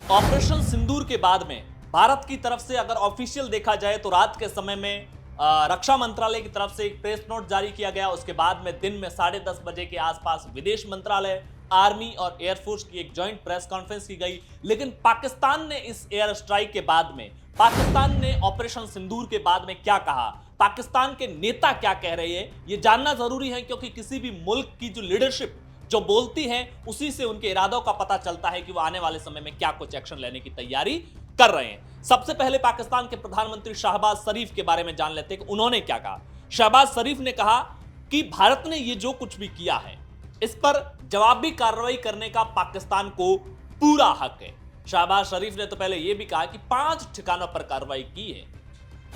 Operation सिंदूर के बाद में भारत की तरफ से अगर ऑफिशियल देखा जाए तो रात के समय में रक्षा मंत्रालय की तरफ से एक प्रेस नोट जारी किया गया। उसके बाद में दिन में 10:30 बजे के आसपास विदेश मंत्रालय, आर्मी और एयरफोर्स की एक जॉइंट प्रेस कॉन्फ्रेंस की गई। लेकिन पाकिस्तान ने इस एयर स्ट्राइक के बाद में, पाकिस्तान ने ऑपरेशन सिंदूर के बाद में क्या कहा, पाकिस्तान के नेता क्या कह रहे हैं, यह जानना जरूरी है। क्योंकि किसी भी मुल्क की जो लीडरशिप जो बोलती है उसी से उनके इरादों का पता चलता है कि वो आने वाले समय में क्या कुछ एक्शन लेने की तैयारी कर रहे हैं। सबसे पहले पाकिस्तान के प्रधानमंत्री शहबाज शरीफ के बारे में जान लेते हैं कि उन्होंने क्या कहा। शहबाज शरीफ ने कहा कि भारत ने ये जो कुछ भी किया है इस पर जवाबी कार्रवाई करने का पाकिस्तान को पूरा हक है। शहबाज शरीफ ने तो पहले यह भी कहा कि 5 ठिकानों पर कार्रवाई की है,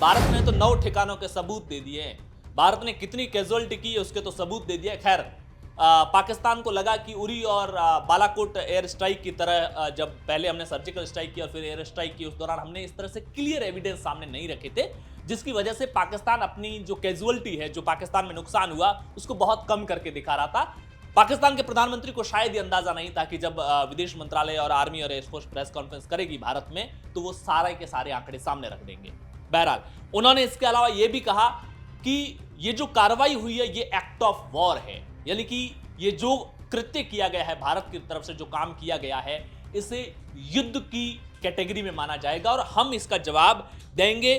भारत ने तो 9 ठिकानों के सबूत दे दिए हैं। भारत ने कितनी कैजुअलिटी की है उसके तो सबूत दे दिए। खैर, पाकिस्तान को लगा कि उरी और बालाकोट एयर स्ट्राइक की तरह जब पहले हमने सर्जिकल स्ट्राइक की और फिर एयर स्ट्राइक की, उस दौरान हमने इस तरह से क्लियर एविडेंस सामने नहीं रखे थे, जिसकी वजह से पाकिस्तान अपनी जो कैजुअलिटी है, जो पाकिस्तान में नुकसान हुआ, उसको बहुत कम करके दिखा रहा था। पाकिस्तान के प्रधानमंत्री को शायद ये अंदाजा नहीं था कि जब विदेश मंत्रालय और आर्मी और एयरफोर्स प्रेस कॉन्फ्रेंस करेगी भारत में तो वो सारे के सारे आंकड़े सामने रख देंगे। बहरहाल, उन्होंने इसके अलावा यह भी कहा कि ये जो कार्रवाई हुई है ये एक्ट ऑफ वॉर है, यानी कि ये जो कृत्य किया गया है, भारत की तरफ से जो काम किया गया है, इसे युद्ध की कैटेगरी में माना जाएगा और हम इसका जवाब देंगे।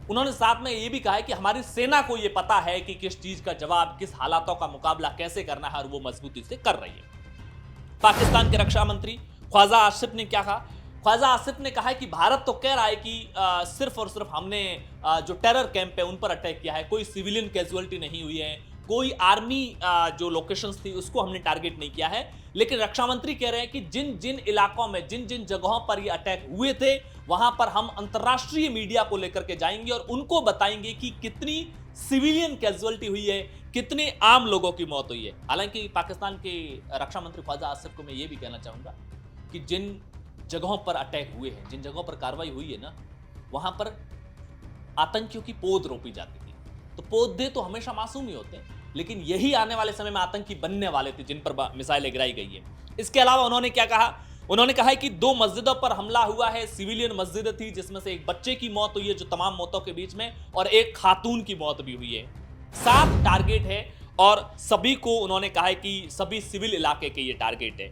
उन्होंने साथ में ये भी कहा है कि हमारी सेना को ये पता है कि किस चीज का जवाब, किस हालातों का मुकाबला कैसे करना है और वो मजबूती से कर रही है। पाकिस्तान के रक्षा मंत्री ख्वाजा आसिफ ने क्या कहा? ख्वाजा आसिफ ने कहा है कि भारत तो कह रहा है कि सिर्फ और सिर्फ हमने जो टेरर कैंप है उन पर अटैक किया है, कोई सिविलियन कैजुअलिटी नहीं हुई है, कोई आर्मी जो लोकेशंस थी उसको हमने टारगेट नहीं किया है। लेकिन रक्षा मंत्री कह रहे हैं कि जिन जिन इलाकों में, जिन जिन जगहों पर ये अटैक हुए थे, वहां पर हम अंतर्राष्ट्रीय मीडिया को लेकर के जाएंगे और उनको बताएंगे कि कितनी सिविलियन कैजुअलिटी हुई है, कितने आम लोगों की मौत हुई है। हालांकि पाकिस्तान के रक्षा मंत्री ख्वाजा आसिफ को मैं ये भी कहना चाहूंगा कि जिन जगहों पर अटैक हुए हैं, जिन जगहों पर कार्रवाई हुई है ना, वहां पर आतंकियों की पोद रोपी जाती थी। तो पौधे तो हमेशा मासूम ही होते हैं, लेकिन यही आने वाले समय में आतंकी बनने वाले थे जिन पर मिसाइलें गिराई गई है। इसके अलावा उन्होंने क्या कहा? उन्होंने कहा है कि 2 मस्जिदों पर हमला हुआ है, सिविलियन मस्जिद थी जिसमें से एक बच्चे की मौत हुई है जो तमाम मौतों के बीच में, और एक खातून की मौत भी हुई है। 7 टारगेट है और सभी को उन्होंने कहा है कि सभी सिविल इलाके के ये टारगेट है।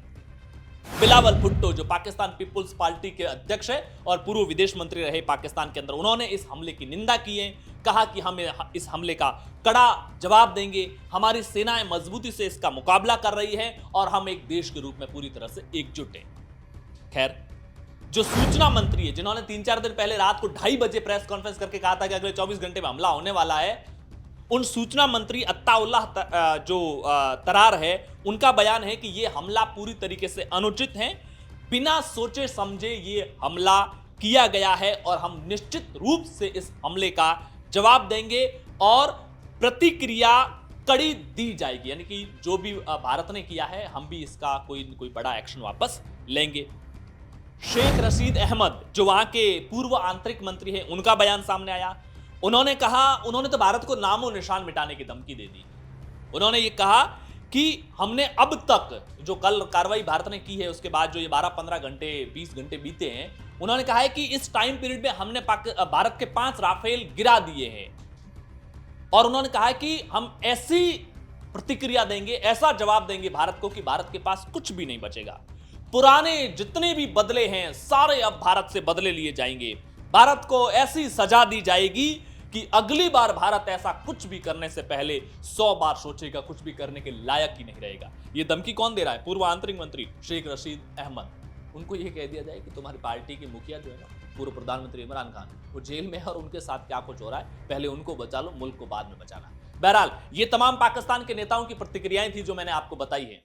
बिलावल भुट्टो जो पाकिस्तान पीपुल्स पार्टी के अध्यक्ष है और पूर्व विदेश मंत्री रहे पाकिस्तान के अंदर, उन्होंने इस हमले की निंदा की है। कहा कि हम इस हमले का कड़ा जवाब देंगे, हमारी सेनाएं मजबूती से इसका मुकाबला कर रही है और हम एक देश के रूप में पूरी तरह से एकजुट हैं। खैर, जो सूचना मंत्री है, जिन्होंने 3-4 दिन पहले रात को 2:30 बजे प्रेस कॉन्फ्रेंस करके कहा था कि अगले 24 घंटे में हमला होने वाला है, उन सूचना मंत्री अत्ताउल्लाह जो तरार है, उनका बयान है कि यह हमला पूरी तरीके से अनुचित है, बिना सोचे समझे ये हमला किया गया है और हम निश्चित रूप से इस हमले का जवाब देंगे और प्रतिक्रिया कड़ी दी जाएगी। यानी कि जो भी भारत ने किया है हम भी इसका कोई न कोई बड़ा एक्शन वापस लेंगे। शेख रशीद अहमद जो वहां के पूर्व आंतरिक मंत्री हैं, उनका बयान सामने आया। उन्होंने कहा, उन्होंने तो भारत को नामो निशान मिटाने की धमकी दे दी। उन्होंने ये कहा कि हमने अब तक जो कल कार्रवाई भारत ने की है उसके बाद जो ये 12-15 घंटे 20 घंटे बीते हैं, उन्होंने कहा है कि इस टाइम पीरियड में हमने भारत के 5 राफेल गिरा दिए हैं और उन्होंने कहा कि हम ऐसी प्रतिक्रिया देंगे, ऐसा जवाब देंगे भारत को कि भारत के पास कुछ भी नहीं बचेगा। पुराने जितने भी बदले हैं सारे अब भारत से बदले लिए जाएंगे। भारत को ऐसी सजा दी जाएगी कि अगली बार भारत ऐसा कुछ भी करने से पहले 100 बार सोचेगा, कुछ भी करने के लायक ही नहीं रहेगा। यह धमकी कौन दे रहा है? पूर्व आंतरिक मंत्री शेख रशीद अहमद। उनको यह कह दिया जाए कि तुम्हारी पार्टी के मुखिया जो है ना, पूर्व प्रधानमंत्री इमरान खान, वो जेल में है और उनके साथ क्या कुछ हो रहा है, पहले उनको बचा लो, मुल्क को बाद में बचाना। बहरहाल, ये तमाम पाकिस्तान के नेताओं की प्रतिक्रियाएं थी जो मैंने आपको बताई है।